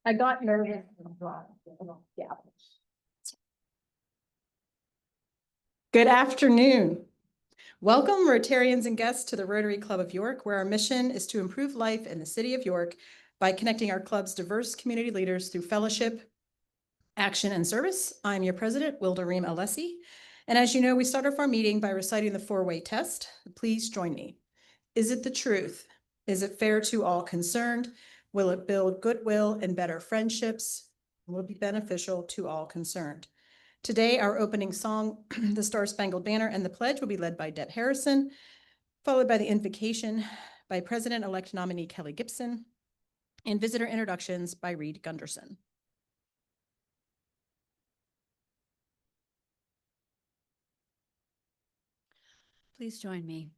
I got nervous. Yeah. Good afternoon. Welcome, Rotarians and guests, to the Rotary Club of York, where our mission is to improve life in the city of York by connecting our club's diverse community leaders through fellowship, action, and service. I'm your president, Wildareem Alessi. And as you know, we start off our meeting by reciting the four-way test. Please join me. Is it the truth? Is it fair to all concerned? Will it build goodwill and better friendships? Will it be beneficial to all concerned? Today, our opening song, The Star-Spangled Banner and the Pledge, will be led by Deb Harrison, followed by the invocation by President-elect nominee Kelly Gibson, and visitor introductions by Reed Gunderson. Please join me.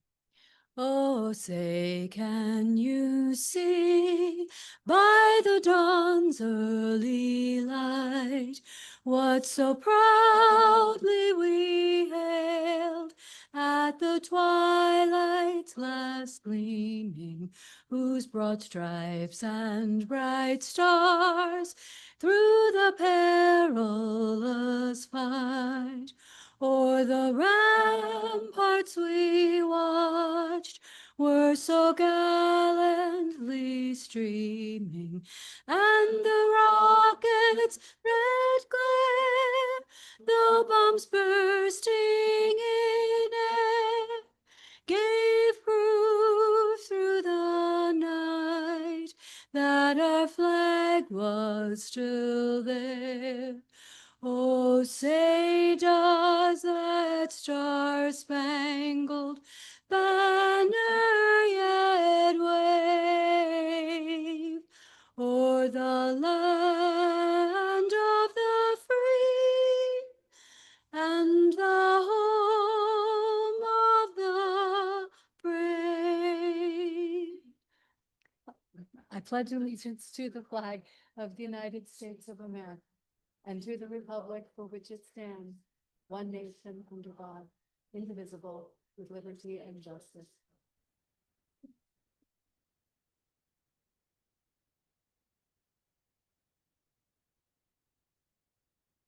Oh, say, can you see by the dawn's early light what so proudly we hailed at the twilight's last gleaming, whose broad stripes and bright stars through the perilous fight o'er the ramparts we watched were so gallantly streaming, and the rocket's red glare, the bombs bursting in air, gave proof through the night that our flag was still there. Oh, say does that star-spangled banner yet wave o'er the land of the free and the home of the brave? I pledge allegiance to the flag of the United States of America and to the republic for which it stands, one nation under God, indivisible, with liberty and justice.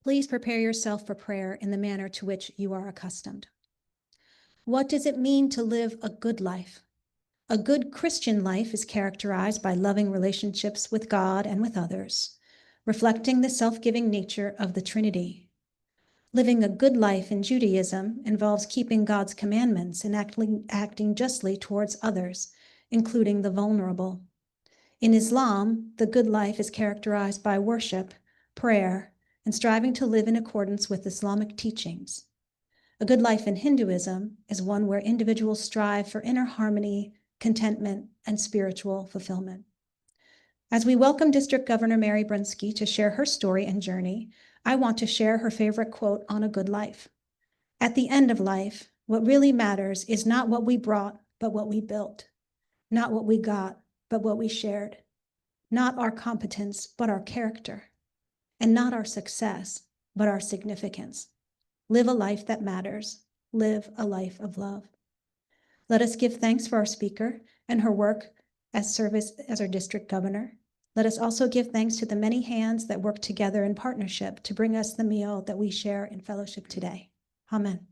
Please prepare yourself for prayer in the manner to which you are accustomed. What does it mean to live a good life? A good Christian life is characterized by loving relationships with God and with others, reflecting the self-giving nature of the Trinity. Living a good life in Judaism involves keeping God's commandments and acting justly towards others, including the vulnerable. In Islam, the good life is characterized by worship, prayer, and striving to live in accordance with Islamic teachings. A good life in Hinduism is one where individuals strive for inner harmony, contentment, and spiritual fulfillment. As we welcome District Governor Mary Brunski to share her story and journey, I want to share her favorite quote on a good life. At the end of life, what really matters is not what we brought, but what we built. Not what we got, but what we shared. Not our competence, but our character. And not our success, but our significance. Live a life that matters. Live a life of love. Let us give thanks for our speaker and her work as service as our district governor. Let us also give thanks to the many hands that work together in partnership to bring us the meal that we share in fellowship today. Amen.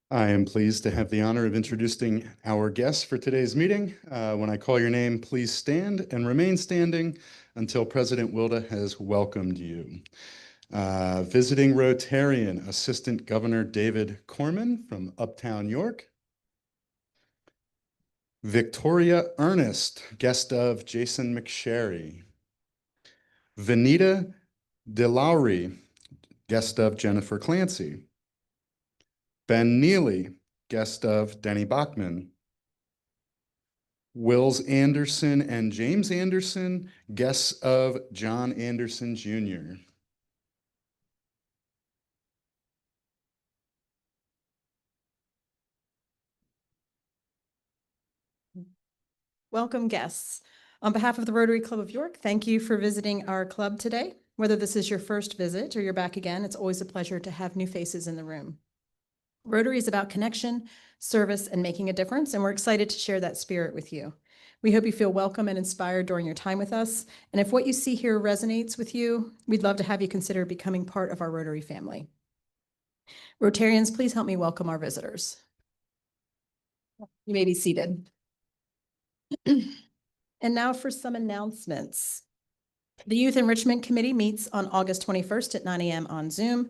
I am pleased to have the honor of introducing our guests for today's meeting. When I call your name, please stand and remain standing until President Wilda has welcomed you. Visiting Rotarian, Assistant Governor David Corman from Uptown York. Victoria Ernest, guest of Jason McSherry. Vanita DeLaury, guest of Jennifer Clancy. Ben Neely, guest of Denny Bachman. Wills Anderson and James Anderson, guests of John Anderson Jr. Welcome, guests. On behalf of the Rotary Club of York, thank you for visiting our club today. Whether this is your first visit or you're back again, it's always a pleasure to have new faces in the room. Rotary is about connection, service, and making a difference, and we're excited to share that spirit with you. We hope you feel welcome and inspired during your time with us. And if what you see here resonates with you, we'd love to have you consider becoming part of our Rotary family. Rotarians, please help me welcome our visitors. You may be seated. And now for some announcements. The Youth Enrichment Committee meets on August 21st at 9 a.m. on Zoom.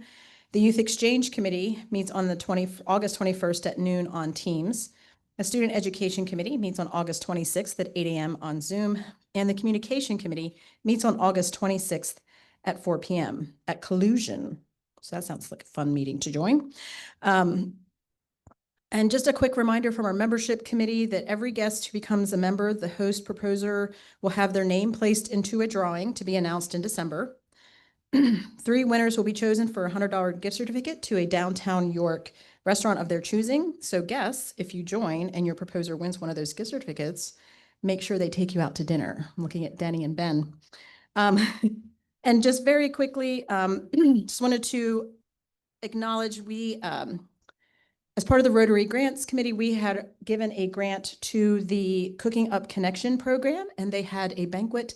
The Youth Exchange Committee meets on August 21st at noon on Teams. The Student Education Committee meets on August 26th at 8 a.m. on Zoom. And the Communication Committee meets on August 26th at 4 p.m. at Collusion. So that sounds like a fun meeting to join. And just a quick reminder from our membership committee that every guest who becomes a member, the host proposer will have their name placed into a drawing to be announced in December. 3 winners will be chosen for a $100 gift certificate to a downtown York restaurant of their choosing. So guests, if you join and your proposer wins one of those gift certificates, make sure they take you out to dinner. I'm looking at Denny and Ben. And just very quickly, just wanted to acknowledge as part of the Rotary Grants Committee, we had given a grant to the Cooking Up Connection program, and they had a banquet,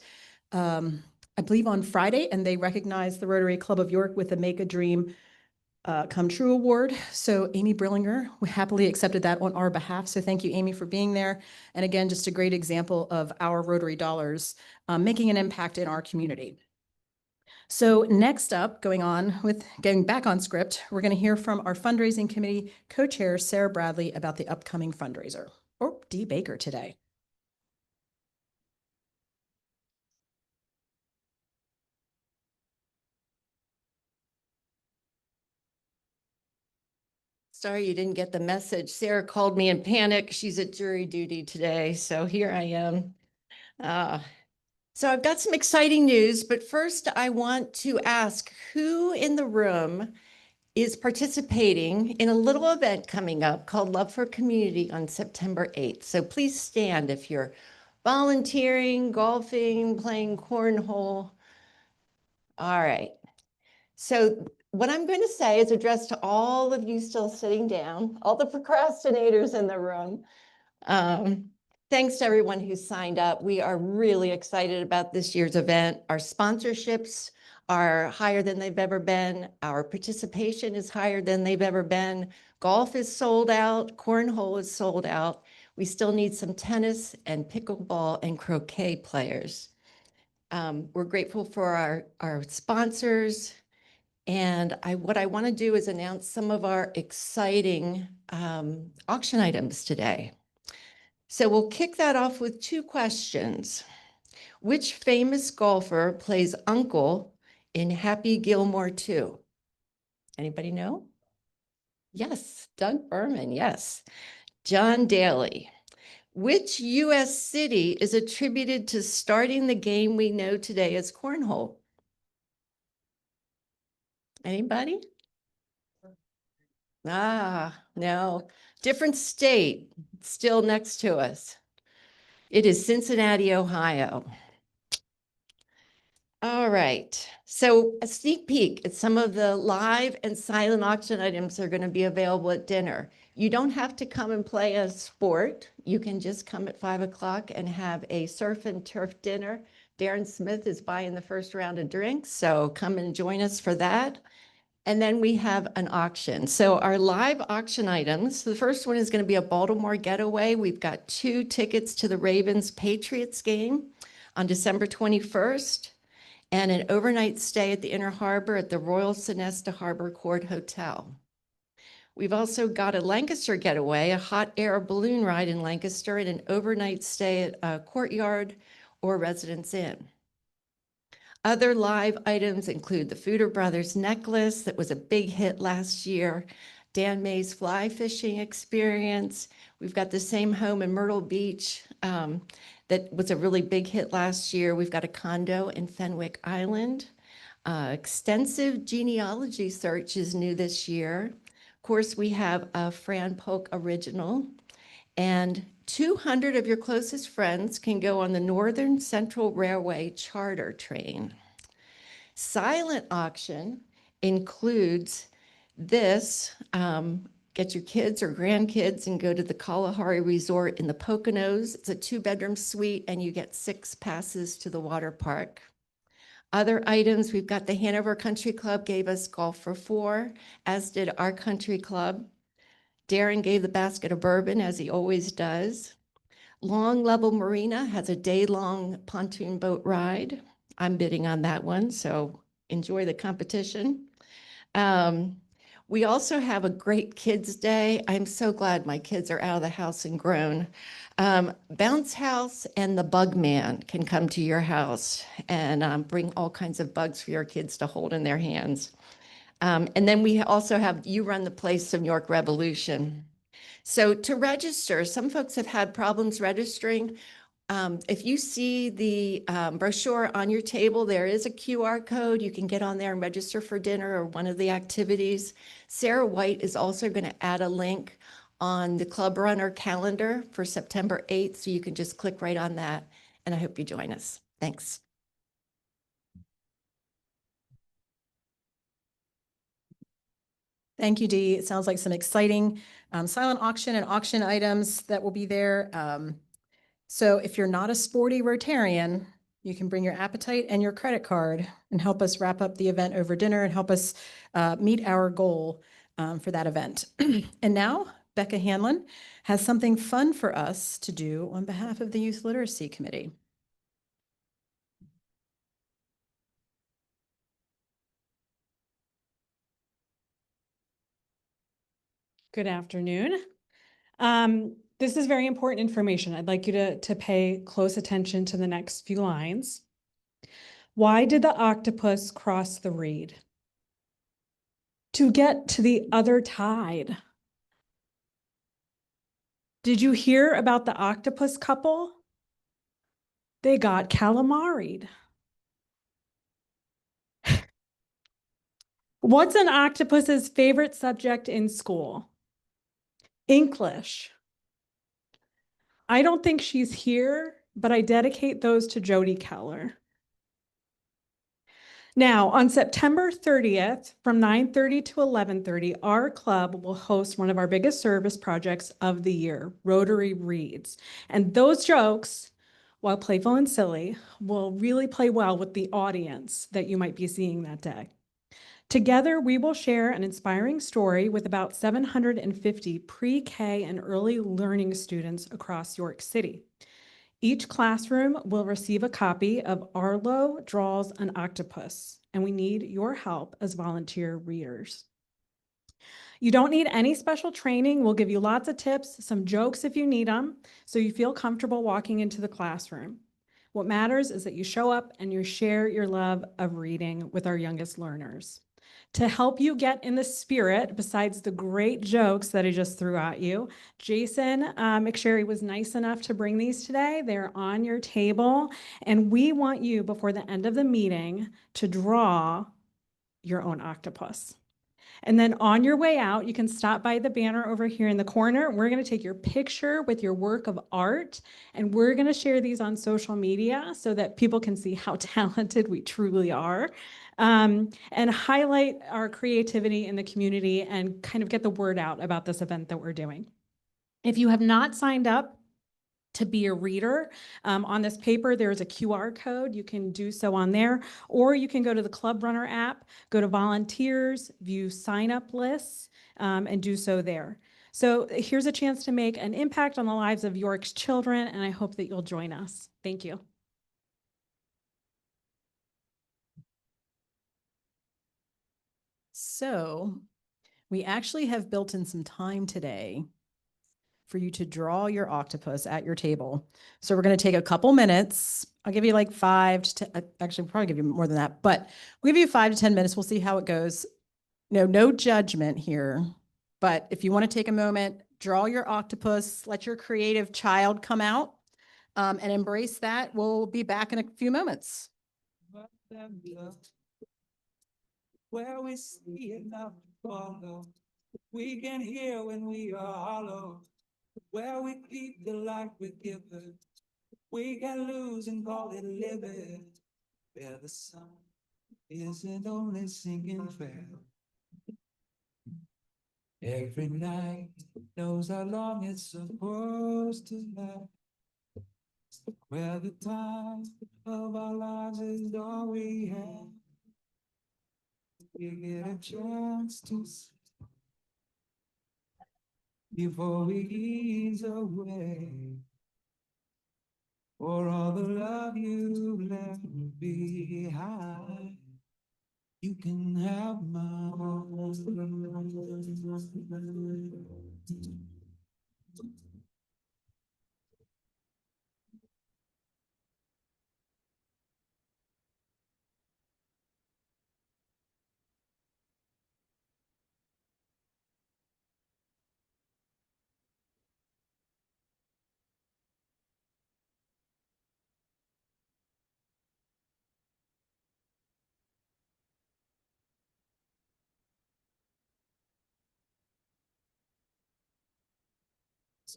I believe on Friday, and they recognized the Rotary Club of York with a Make a Dream Come True award. So Amy Brillinger happily accepted that on our behalf. So thank you, Amy, for being there. And again, just a great example of our Rotary dollars making an impact in our community. So next up, getting back on script, we're going to hear from our fundraising committee co-chair, Sarah Bradley, about the upcoming fundraiser, or Dee Baker today. Sorry you didn't get the message. Sarah called me in panic. She's at jury duty today, so here I am. So I've got some exciting news, but first I want to ask who in the room is participating in a little event coming up called Love for Community on September 8th. So please stand if you're volunteering, golfing, playing cornhole. All right. So what I'm going to say is addressed to all of you still sitting down, all the procrastinators in the room. Thanks to everyone who signed up. We are really excited about this year's event. Our sponsorships are higher than they've ever been. Our participation is higher than they've ever been. Golf is sold out. Cornhole is sold out. We still need some tennis and pickleball and croquet players. We're grateful for our sponsors. And what I want to do is announce some of our exciting auction items today. So we'll kick that off with 2 questions. Which famous golfer plays Uncle in Happy Gilmore 2? Anybody know? Yes, Doug Berman, yes. John Daly. Which U.S. city is attributed to starting the game we know today as cornhole? Anybody? No, different state, still next to us. It is Cincinnati, Ohio. All right, so a sneak peek at some of the live and silent auction items that are going to be available at dinner. You don't have to come and play a sport. You can just come at 5 o'clock and have a surf and turf dinner. Darren Smith is buying the first round of drinks, so come and join us for that. And then we have an auction. So our live auction items, the first one is going to be a Baltimore getaway. We've got 2 tickets to the Ravens-Patriots game on December 21st and an overnight stay at the Inner Harbor at the Royal Sonesta Harbor Court Hotel. We've also got a Lancaster getaway, a hot air balloon ride in Lancaster, and an overnight stay at a Courtyard or Residence Inn. Other live items include the Fooder Brothers necklace that was a big hit last year, Dan May's fly fishing experience. We've got the same home in Myrtle Beach that was a really big hit last year. We've got a condo in Fenwick Island. Extensive genealogy search is new this year. Of course, we have a Fran Polk original, and 200 of your closest friends can go on the Northern Central Railway charter train. Silent auction includes this get your kids or grandkids and go to the Kalahari Resort in the Poconos. It's a 2-bedroom suite and you get 6 passes to the water park. Other items, we've got the Hanover Country Club gave us golf for 4, as did our country club. Darren gave the basket of bourbon, as he always does. Long Level Marina has a day-long pontoon boat ride. I'm bidding on that one, so enjoy the competition. We also have a great kids' day. I'm so glad my kids are out of the house and grown. Bounce House and the Bug Man can come to your house and bring all kinds of bugs for your kids to hold in their hands. And then we also have You Run the Place of York Revolution. So to register, some folks have had problems registering. If you see the brochure on your table, there is a QR code. You can get on there and register for dinner or one of the activities. Sarah White is also going to add a link on the Club Runner calendar for September 8th, so you can just click right on that. And I hope you join us. Thanks. Thank you, Dee. It sounds like some exciting silent auction and auction items that will be there. So if you're not a sporty Rotarian, you can bring your appetite and your credit card and help us wrap up the event over dinner and help us meet our goal for that event. And now Becca Hanlon has something fun for us to do on behalf of the Youth Literacy Committee. Good afternoon. This is very important information. I'd like you to pay close attention to the next few lines. Why did the octopus cross the reed? To get to the other tide. Did you hear about the octopus couple? They got calamaried. What's an octopus's favorite subject in school? English. I don't think she's here, but I dedicate those to Jody Keller. Now, on September 30th, from 9:30 to 11:30, our club will host one of our biggest service projects of the year, Rotary Reads. And those jokes, while playful and silly, will really play well with the audience that you might be seeing that day. Together, we will share an inspiring story with about 750 pre-K and early learning students across York City. Each classroom will receive a copy of Arlo Draws an Octopus, and we need your help as volunteer readers. You don't need any special training. We'll give you lots of tips, some jokes if you need them, so you feel comfortable walking into the classroom. What matters is that you show up and you share your love of reading with our youngest learners. To help you get in the spirit, besides the great jokes that I just threw at you, Jason McSherry was nice enough to bring these today. They're on your table, and we want you, before the end of the meeting, to draw your own octopus. And then on your way out, you can stop by the banner over here in the corner. We're going to take your picture with your work of art, and we're going to share these on social media so that people can see how talented we truly are, and highlight our creativity in the community and kind of get the word out about this event that we're doing. If you have not signed up to be a reader, on this paper, there's a QR code. You can do so on there, or you can go to the Club Runner app, go to volunteers, view sign-up lists, and do so there. So here's a chance to make an impact on the lives of York's children, and I hope that you'll join us. Thank you. So we actually have built in some time today for you to draw your octopus at your table. So we're going to take a couple minutes. I'll give you like 5 to 10, actually probably give you more than that, but we'll give you 5 to 10 minutes. We'll see how it goes. No judgment here, but if you want to take a moment, draw your octopus, let your creative child come out, and embrace that. We'll be back in a few moments. Where we see enough to follow, we can hear when we are hollow. Where we keep the life we give it, we can lose and call it living. Where the sun isn't only sinking fair. Every night knows how long it's supposed to last. Where the time of our lives is all we have. We get a chance to see before we ease away. For all the love you left behind, you can have mine.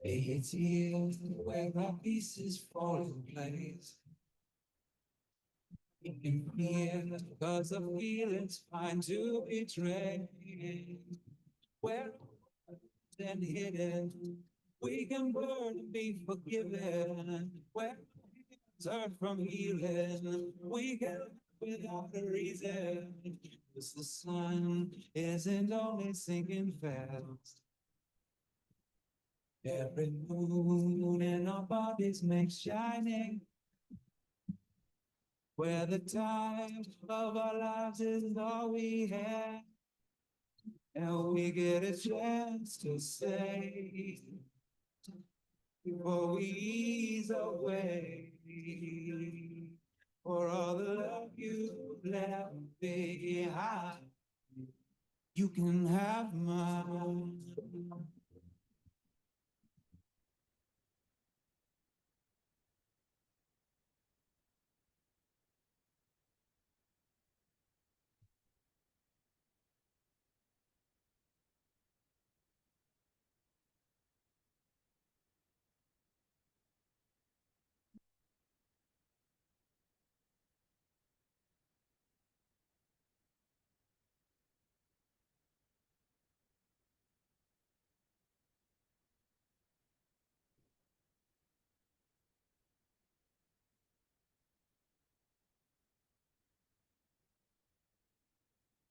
It's here where our pieces fall in place. You can feel cause the feelings find to betray. Where and hidden, we can burn and be forgiven. Where turn from healing, we can without a reason. Cause the sun isn't only sinking fast. Every moon in our bodies makes shining. Where the time of our lives is all we have. And we get a chance to say before we ease away. For all the love you left behind, you can have mine.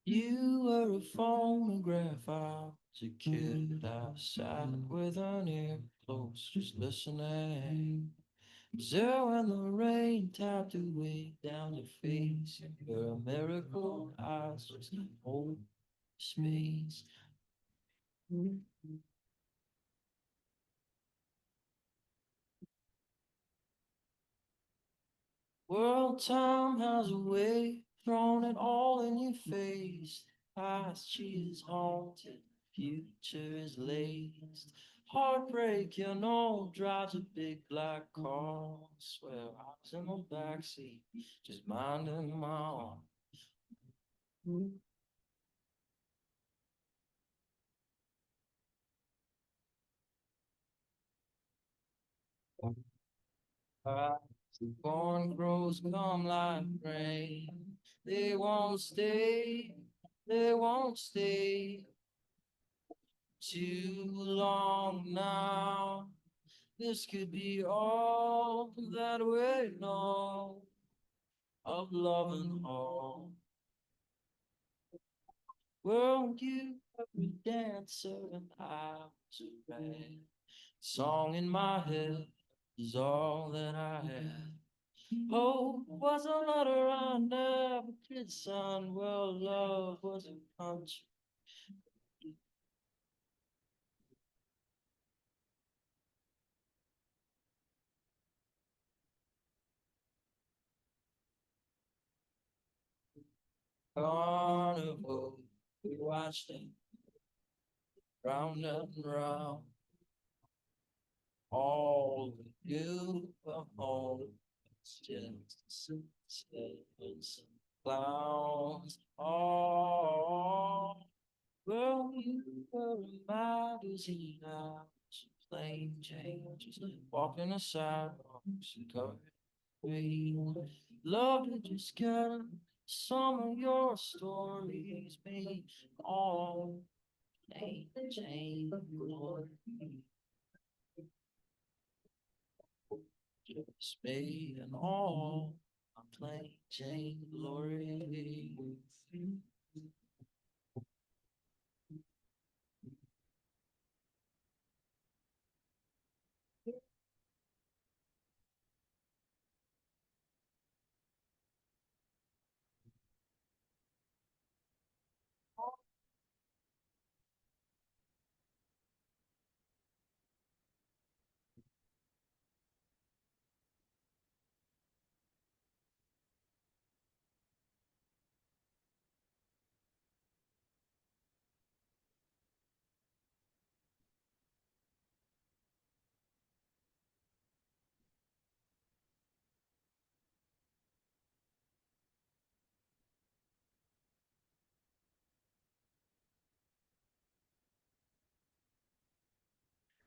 You were a phonograph, I was a kid. I sat with an ear close, just listening. Was there when the rain tapped away down your face? You're a miracle, eyes just hold space. World time has a way, thrown it all in your face. Past is haunted, future is laced. Heartbreak, you know, drives a big black car. Swear I was in the backseat, just minding my own. Corn grows come like rain. They won't stay, they won't stay too long now. This could be all that we know of love and all. Weren't you every dancer and I was a red? Song in my head is all that I had. Hope was a letter I never did sign. Well, love was a country. Carnival, we watched them round and round. All the beautiful just clowns. Oh, well, you were a magazine now. Plain Jane, just walking the sidewalks and covered green. Love to just get some of your stories, me all Jane, Lord. Just me and all. I'm playing Jane Glory.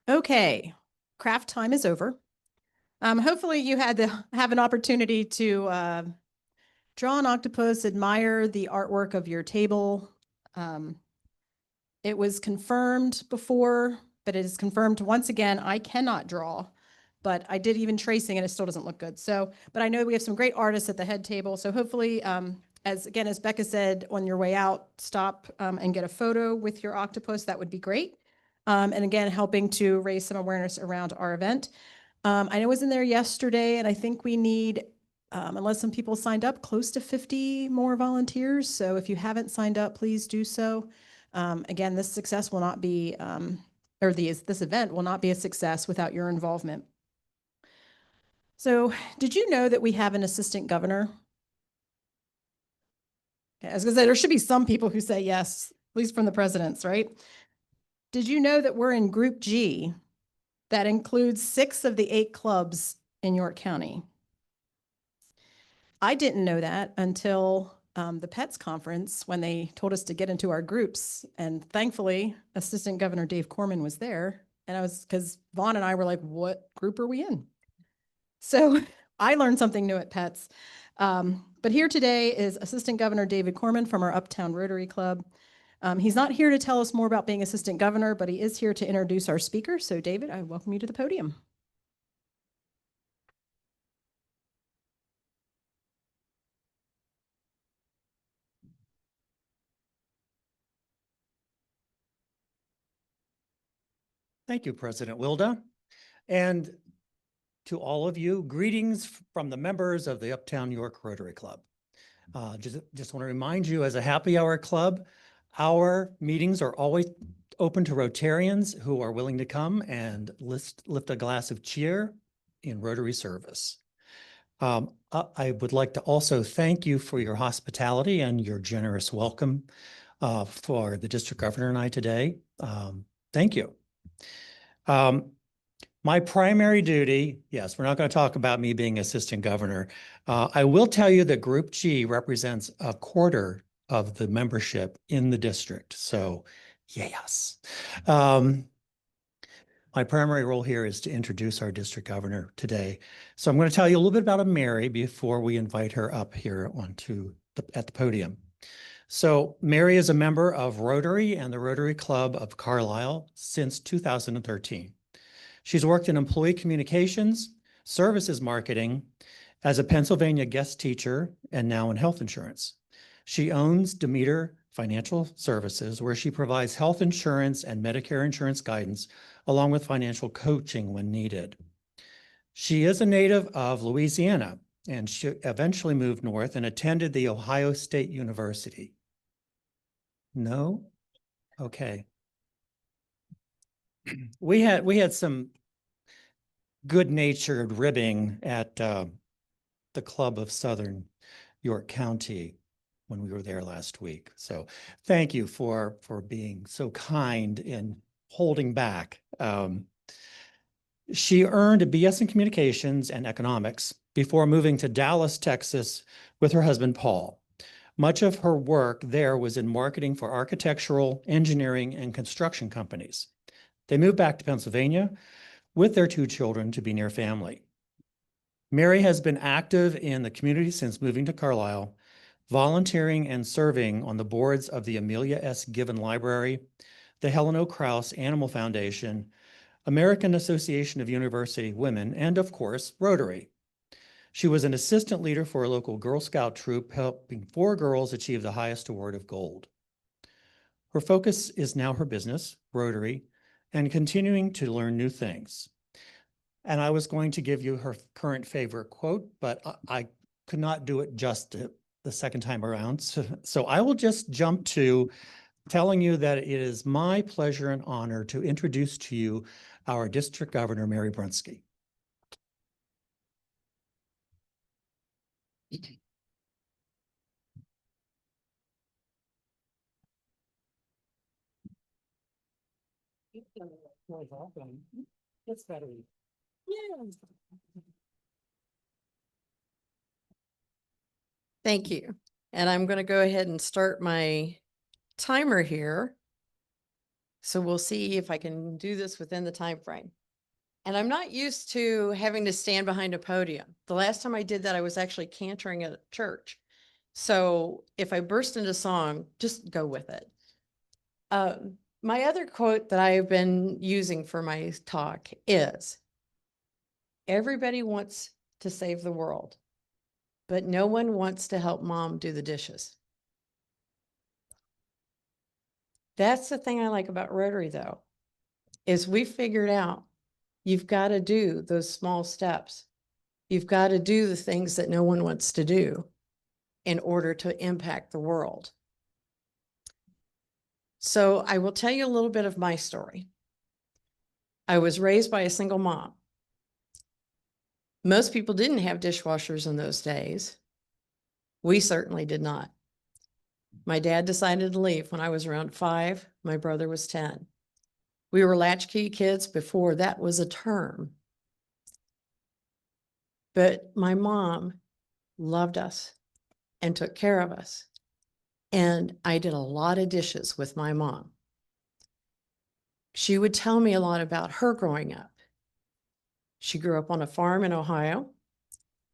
Okay, craft time is over. Hopefully you had to have an opportunity to draw an octopus, admire the artwork of your table. It was confirmed before, but it is confirmed once again, I cannot draw, but I did even tracing and it still doesn't look good. So, but I know we have some great artists at the head table. So hopefully, as Becca said, on your way out, stop and get a photo with your octopus. That would be great. And again, helping to raise some awareness around our event. I know I was in there yesterday and I think we need, unless some people signed up, close to 50 more volunteers. So if you haven't signed up, please do so. Again, this success will not be, this event will not be a success without your involvement. So did you know that we have an assistant governor? Okay, I was gonna say, there should be some people who say yes, at least from the presidents, right? Did you know that we're in Group G? That includes 6 of the 8 clubs in York County. I didn't know that until the PETS conference when they told us to get into our groups. And thankfully, Assistant Governor Dave Corman was there. And because Vaughn and I were like, what group are we in? So I learned something new at PETS. But here today is Assistant Governor David Corman from our Uptown Rotary Club. He's not here to tell us more about being Assistant Governor, but he is here to introduce our speaker. So David, I welcome you to the podium. Thank you, President Wilda. And to all of you, greetings from the members of the Uptown York Rotary Club. Just want to remind you, as a happy hour club, our meetings are always open to Rotarians who are willing to come and lift a glass of cheer in Rotary service. I would like to also thank you for your hospitality and your generous welcome for the district governor and I today. Thank you. My primary duty, yes, we're not going to talk about me being assistant governor. I will tell you that Group G represents a quarter of the membership in the district. So yes. My primary role here is to introduce our district governor today. So I'm going to tell you a little bit about Mary before we invite her up here at the podium. So Mary is a member of Rotary and the Rotary Club of Carlisle since 2013. She's worked in employee communications, services marketing, as a Pennsylvania guest teacher, and now in health insurance. She owns Demeter Financial Services, where she provides health insurance and Medicare insurance guidance, along with financial coaching when needed. She is a native of Louisiana, and she eventually moved north and attended the Ohio State University. No? Okay. We had some good-natured ribbing at the Club of Southern York County when we were there last week. So thank you for being so kind in holding back. She earned a BS in Communications and Economics before moving to Dallas, Texas with her husband, Paul. Much of her work there was in marketing for architectural, engineering, and construction companies. They moved back to Pennsylvania with their 2 children to be near family. Mary has been active in the community since moving to Carlisle, volunteering and serving on the boards of the Amelia S. Given Library, the Helen O. Krause Animal Foundation, American Association of University Women, and of course, Rotary. She was an assistant leader for a local Girl Scout troop, helping 4 girls achieve the highest award of gold. Her focus is now her business, Rotary, and continuing to learn new things. And I was going to give you her current favorite quote, but I could not do it just the second time around. So I will just jump to telling you that it is my pleasure and honor to introduce to you our District Governor, Mary Brunski. It's better. Thank you. And I'm going to go ahead and start my timer here. So we'll see if I can do this within the time frame. And I'm not used to having to stand behind a podium. The last time I did that, I was actually cantering at a church. So if I burst into song, just go with it. My other quote that I've been using for my talk is, everybody wants to save the world, but no one wants to help mom do the dishes. That's the thing I like about Rotary, though, is we figured out you've got to do those small steps. You've got to do the things that no one wants to do in order to impact the world. So I will tell you a little bit of my story. I was raised by a single mom. Most people didn't have dishwashers in those days. We certainly did not. My dad decided to leave when I was around 5. My brother was 10. We were latchkey kids before that was a term. But my mom loved us and took care of us. And I did a lot of dishes with my mom. She would tell me a lot about her growing up. She grew up on a farm in Ohio,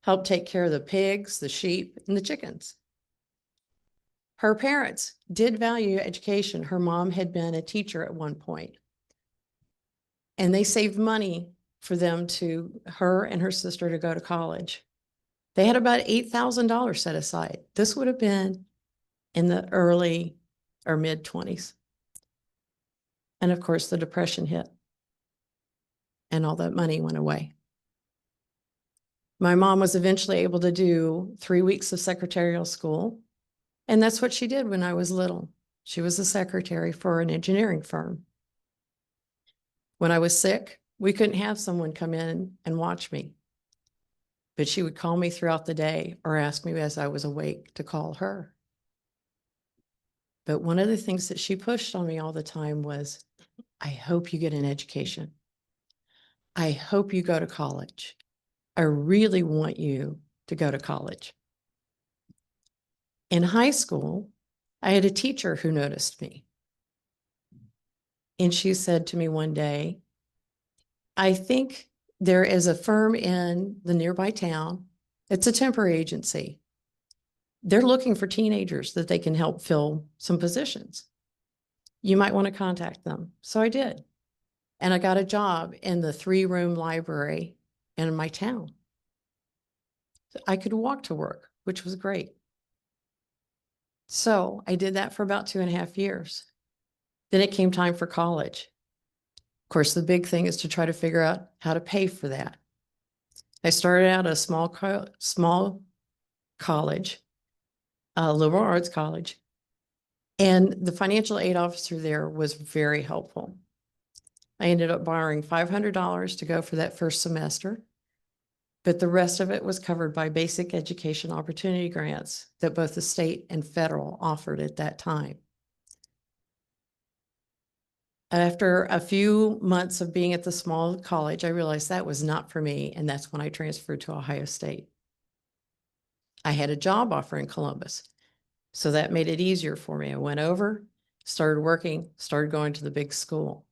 helped take care of the pigs, the sheep, and the chickens. Her parents did value education. Her mom had been a teacher at one point. And they saved money for them her and her sister to go to college. They had about $8,000 set aside. This would have been in the early or mid 20s. And of course, the Depression hit and all that money went away. My mom was eventually able to do 3 weeks of secretarial school. And that's what she did when I was little. She was a secretary for an engineering firm. When I was sick, we couldn't have someone come in and watch me. But she would call me throughout the day or ask me as I was awake to call her. But one of the things that she pushed on me all the time was, I hope you get an education. I hope you go to college. I really want you to go to college. In high school, I had a teacher who noticed me. And she said to me one day, I think there is a firm in the nearby town. It's a temporary agency. They're looking for teenagers that they can help fill some positions. You might want to contact them. So I did. And I got a job in the 3-room library in my town. I could walk to work, which was great. So I did that for about 2.5 years. Then it came time for college. Of course, the big thing is to try to figure out how to pay for that. I started out at a small college, a liberal arts college, and the financial aid officer there was very helpful. I ended up borrowing $500 to go for that first semester, but the rest of it was covered by basic education opportunity grants that both the state and federal offered at that time. After a few months of being at the small college, I realized that was not for me, and that's when I transferred to Ohio State. I had a job offer in Columbus, so that made it easier for me. I went over, started working, started going to the big school.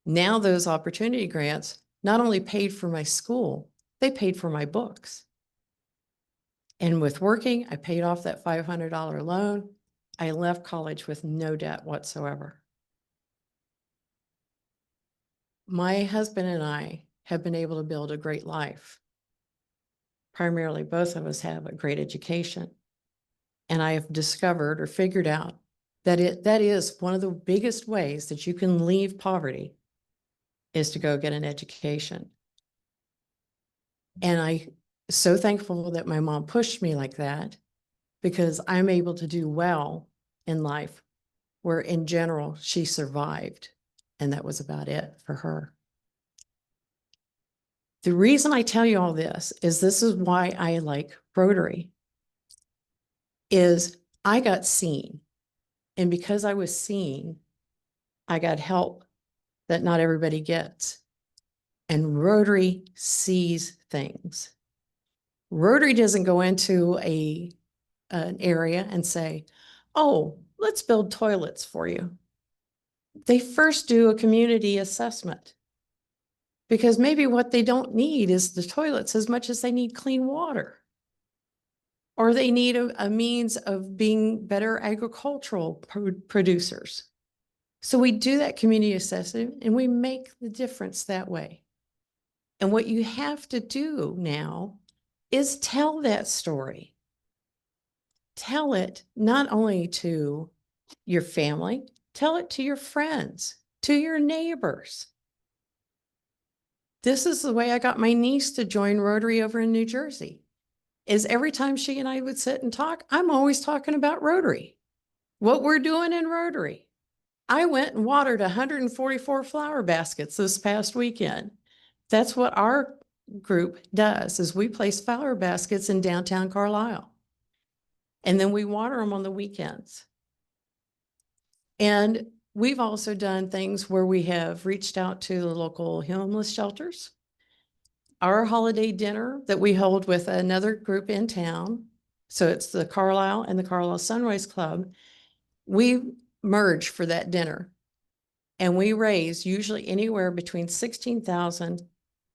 Now those opportunity grants not only paid for my school, they paid for my books. And with working, I paid off that $500 loan. I left college with no debt whatsoever. my husband and I have been able to build a great life. Primarily, both of us have a great education. And I have discovered or figured out that that is one of the biggest ways that you can leave poverty is to go get an education. And I'm so thankful that my mom pushed me like that, because I'm able to do well in life, where in general she survived. And that was about it for her. The reason I tell you all this is why I like Rotary, is I got seen. And because I was seen, I got help that not everybody gets. And Rotary sees things. Rotary doesn't go into an area and say, oh, let's build toilets for you. They first do a community assessment, because maybe what they don't need is the toilets as much as they need clean water. Or they need a means of being better agricultural producers. So we do that community assessment and we make the difference that way. And what you have to do now is tell that story. Tell it not only to your family, tell it to your friends, to your neighbors. This is the way I got my niece to join Rotary over in New Jersey. Is every time she and I would sit and talk, I'm always talking about Rotary, what we're doing in Rotary. I went and watered 144 flower baskets this past weekend. That's what our group does, is we place flower baskets in downtown Carlisle. And then we water them on the weekends. And we've also done things where we have reached out to the local homeless shelters. Our holiday dinner that we hold with another group in town, so it's the Carlisle and the Carlisle Sunrise Club, we merge for that dinner. And we raise usually anywhere between $16,000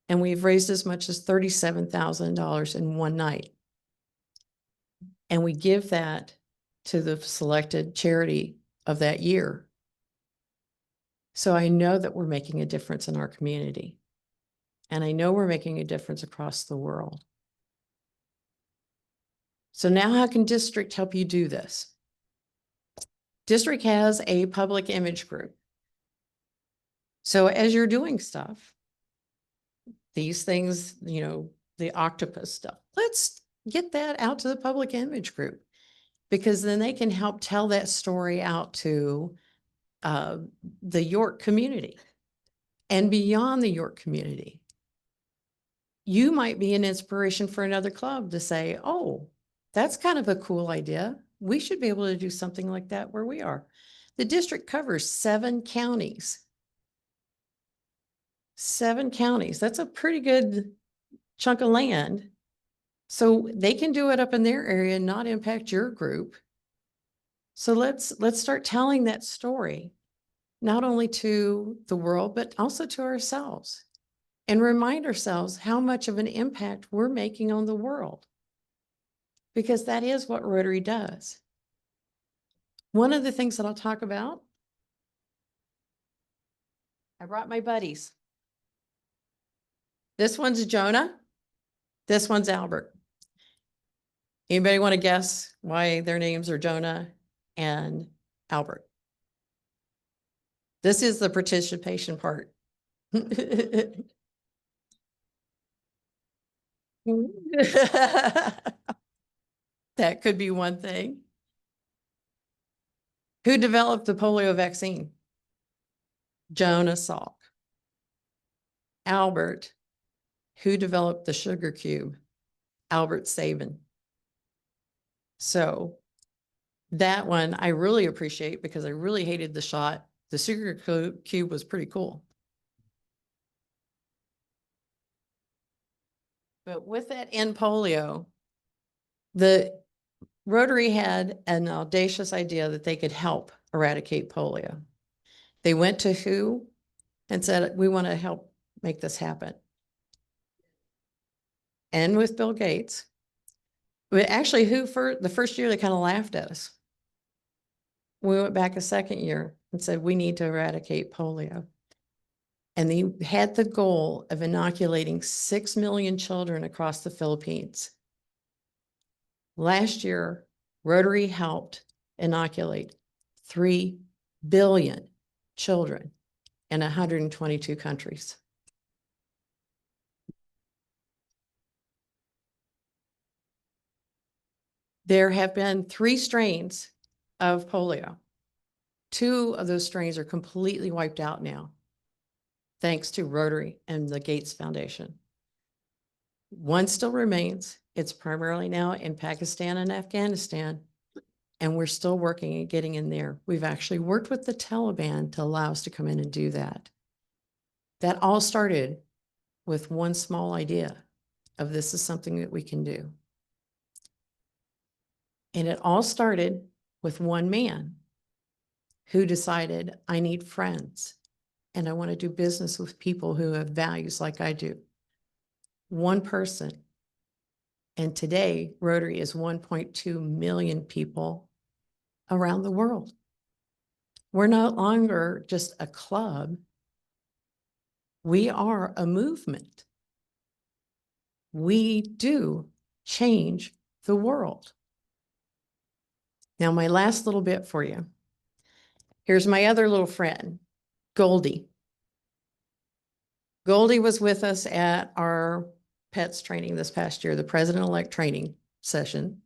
and we've raised as much as $37,000 in one night. And we give that to the selected charity of that year. So I know that we're making a difference in our community. And I know we're making a difference across the world. So now how can district help you do this? District has a public image group. So as you're doing stuff, these things, you know, the octopus stuff, let's get that out to the public image group, because then they can help tell that story out to the York community and beyond the York community. You might be an inspiration for another club to say, oh, that's kind of a cool idea. We should be able to do something like that where we are. The district covers 7 counties. 7 counties. That's a pretty good chunk of land. So they can do it up in their area and not impact your group. So let's start telling that story, not only to the world, but also to ourselves, and remind ourselves how much of an impact we're making on the world, because that is what Rotary does. One of the things that I'll talk about, I brought my buddies. This one's Jonah. This one's Albert. Anybody want to guess why their names are Jonah and Albert? This is the participation part. That could be one thing. Who developed the polio vaccine? Jonah Salk. Albert. Who developed the sugar cube? Albert Sabin. So that one I really appreciate, because I really hated the shot. The sugar cube was pretty cool. But with that end polio, the Rotary had an audacious idea that they could help eradicate polio. They went to WHO and said, we want to help make this happen. And with Bill Gates, but actually WHO, for the first year, they kind of laughed at us. We went back a second year and said, we need to eradicate polio. And they had the goal of inoculating 6 million children across the Philippines. Last year, Rotary helped inoculate 3 billion children in 122 countries. There have been 3 strains of polio. 2 of those strains are completely wiped out now, thanks to Rotary and the Gates Foundation. 1 still remains. It's primarily now in Pakistan and Afghanistan, and we're still working at getting in there. We've actually worked with the Taliban to allow us to come in and do that. That all started with one small idea of this is something that we can do. And it all started with one man who decided, I need friends and I want to do business with people who have values like I do. One person. And today, Rotary is 1.2 million people around the world. We're no longer just a club. We are a movement. We do change the world. Now, my last little bit for you. Here's my other little friend, Goldie. Goldie was with us at our pets training this past year, the president-elect training session,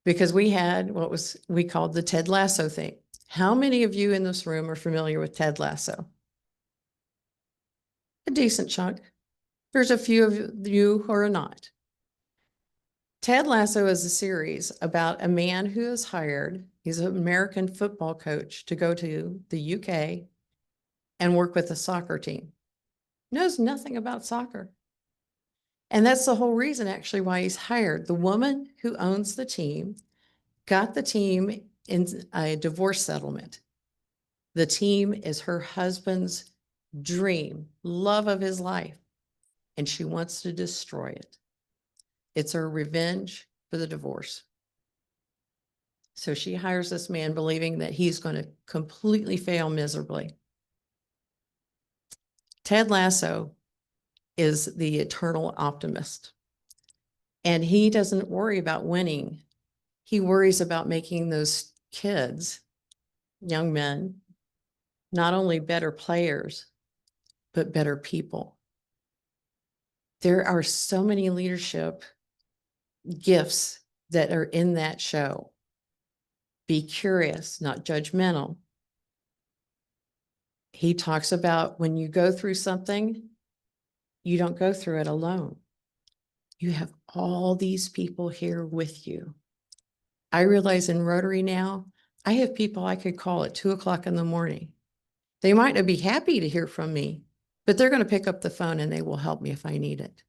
because we had what we called the Ted Lasso thing. How many of you in this room are familiar with Ted Lasso? A decent chunk. There's a few of you who are not. Ted Lasso is a series about a man who is hired, he's an American football coach, to go to the UK and work with a soccer team. Knows nothing about soccer. And that's the whole reason actually why he's hired. The woman who owns the team got the team in a divorce settlement. The team is her husband's dream, love of his life, and she wants to destroy it. It's her revenge for the divorce. So she hires this man believing that he's going to completely fail miserably. Ted Lasso is the eternal optimist. And he doesn't worry about winning. He worries about making those kids, young men, not only better players, but better people. There are so many leadership gifts that are in that show. Be curious, not judgmental. He talks about when you go through something, you don't go through it alone. You have all these people here with you. I realize in Rotary now, I have people I could call at 2 o'clock in the morning. They might not be happy to hear from me, but they're going to pick up the phone and they will help me if I need it.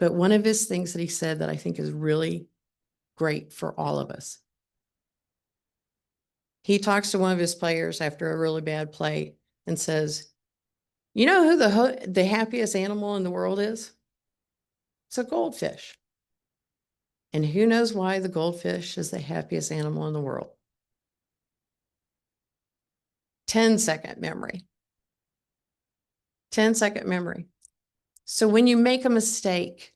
But one of his things that he said that I think is really great for all of us. He talks to one of his players after a really bad play and says, you know who the happiest animal in the world is? It's a goldfish. And who knows why the goldfish is the happiest animal in the world? 10-second memory. 10-second memory. So when you make a mistake,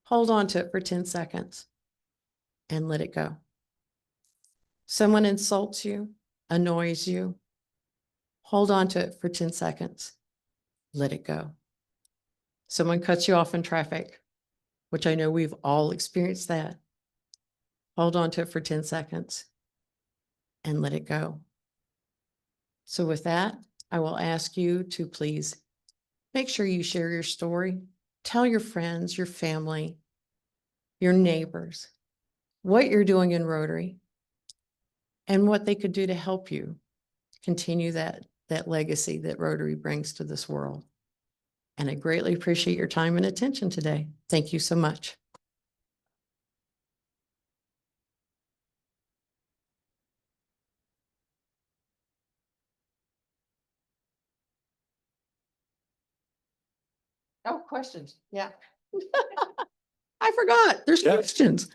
hold on to it for 10 seconds and let it go. Someone insults you, annoys you, hold on to it for 10 seconds. Let it go. Someone cuts you off in traffic, which I know we've all experienced that. Hold on to it for 10 seconds and let it go. So with that, I will ask you to please make sure you share your story. Tell your friends, your family, your neighbors, what you're doing in Rotary and what they could do to help you continue that legacy that Rotary brings to this world. And I greatly appreciate your time and attention today. Thank you so much. Oh, questions. Yeah. I forgot. There's Yeah. questions.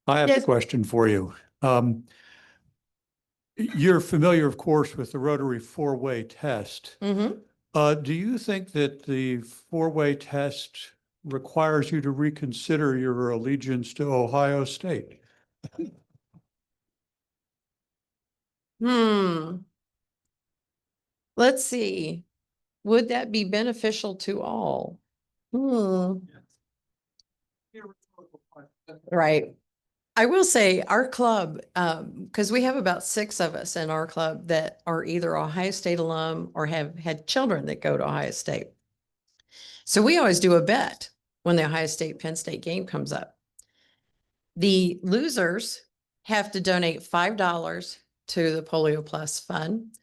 I have Yes. a question for you. You're familiar, of course, with the Rotary four-way test. Mhm. Do you think that the four-way test requires you to reconsider your allegiance to Ohio State? Let's see. Would that be beneficial to all? Right. I will say our club, because we have about 6 of us in our club that are either Ohio State alum or have had children that go to Ohio State. So we always do a bet when the Ohio State Penn State game comes up. The losers have to donate $5 to the Polio Plus Fund.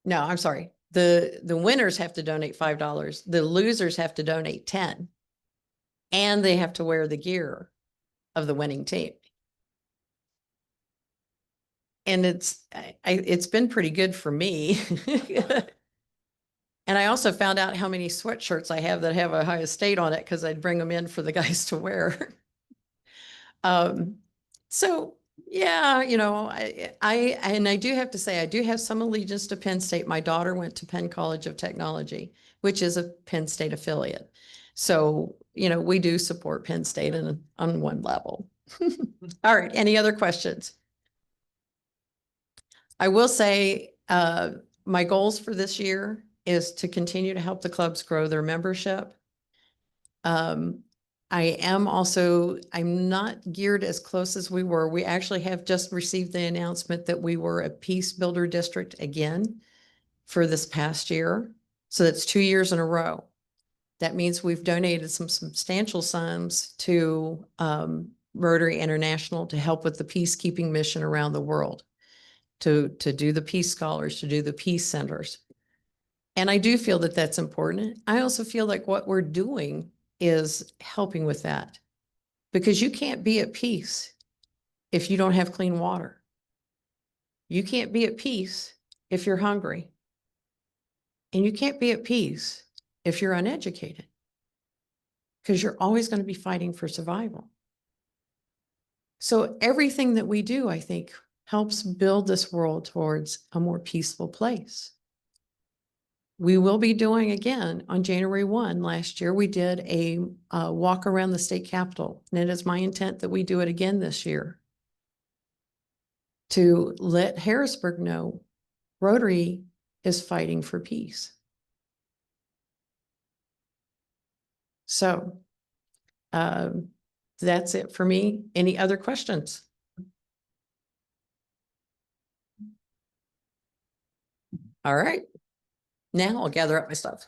No, I'm sorry. The winners have to donate $5. The losers have to donate 10. And they have to wear the gear of the winning team. And it's been pretty good for me. And I also found out how many sweatshirts I have that have Ohio State on it because I'd bring them in for the guys to wear. So yeah, you know, I do have to say, I do have some allegiance to Penn State. My daughter went to Penn College of Technology, which is a Penn State affiliate. So, you know, we do support Penn State on one level. All right, any other questions? I will say, my goals for this year is to continue to help the clubs grow their membership. I'm not geared as close as we were. We actually have just received the announcement that we were a Peace Builder District again for this past year. So that's 2 years in a row. That means we've donated some substantial sums to Rotary International to help with the peacekeeping mission around the world, to do the Peace Scholars, to do the Peace Centers. And I do feel that that's important. I also feel like what we're doing is helping with that, because you can't be at peace if you don't have clean water. You can't be at peace if you're hungry. And you can't be at peace if you're uneducated, because you're always going to be fighting for survival. So everything that we do, I think, helps build this world towards a more peaceful place. We will be doing again on January 1. Last year, we did a walk around the state capitol, and it is my intent that we do it again this year to let Harrisburg know Rotary is fighting for peace. So that's it for me. Any other questions? All right. Now I'll gather up my stuff.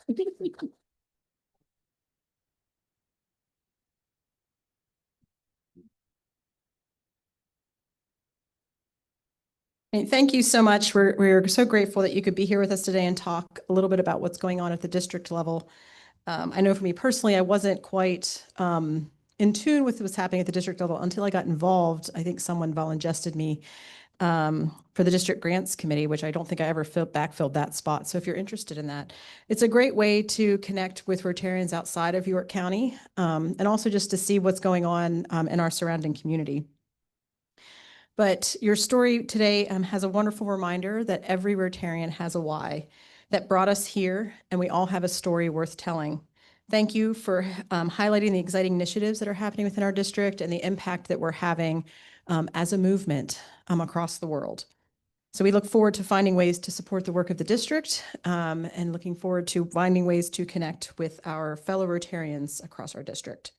Thank you so much. We're so grateful that you could be here with us today and talk a little bit about what's going on at the district level. I know for me personally, I wasn't quite in tune with what's happening at the district level until I got involved. I think someone volunteered me for the district grants committee, which I don't think I ever backfilled that spot. So if you're interested in that, it's a great way to connect with Rotarians outside of York County, and also just to see what's going on in our surrounding community. But your story today has a wonderful reminder that every Rotarian has a why that brought us here, and we all have a story worth telling. Thank you for highlighting the exciting initiatives that are happening within our district and the impact that we're having as a movement across the world. So we look forward to finding ways to support the work of the district and looking forward to finding ways to connect with our fellow Rotarians across our district.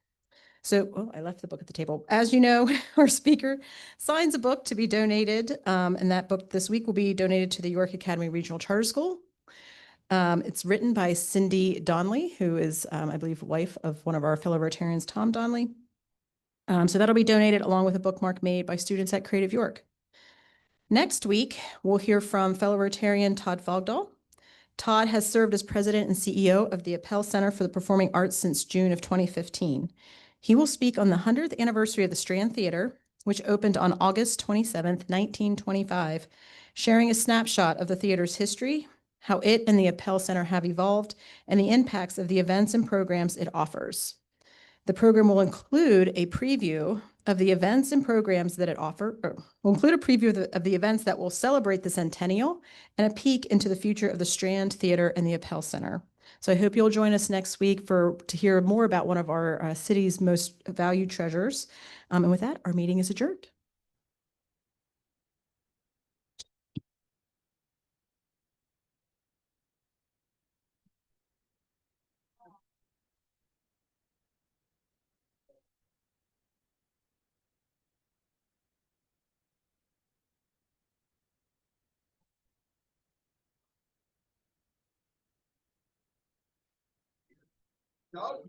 So, I left the book at the table. As you know, our speaker signs a book to be donated, and that book this week will be donated to the York Academy Regional Charter School. It's written by Cindy Donnelly, who is, I believe, wife of one of our fellow Rotarians, Tom Donnelly. So that'll be donated along with a bookmark made by students at Creative York. Next week, we'll hear from fellow Rotarian Todd Fogdahl. Todd has served as president and CEO of the Appel Center for the Performing Arts since June of 2015. He will speak on the 100th anniversary of the Strand Theater, which opened on August 27th, 1925, sharing a snapshot of the theater's history, how it and the Appel Center have evolved, and the impacts of the events and programs it offers. The program will include a preview of the events and programs that it will include a preview of the events that will celebrate the centennial and a peek into the future of the Strand Theater and the Appel Center. So I hope you'll join us next week to hear more about one of our city's most valued treasures. And with that, our meeting is adjourned. No.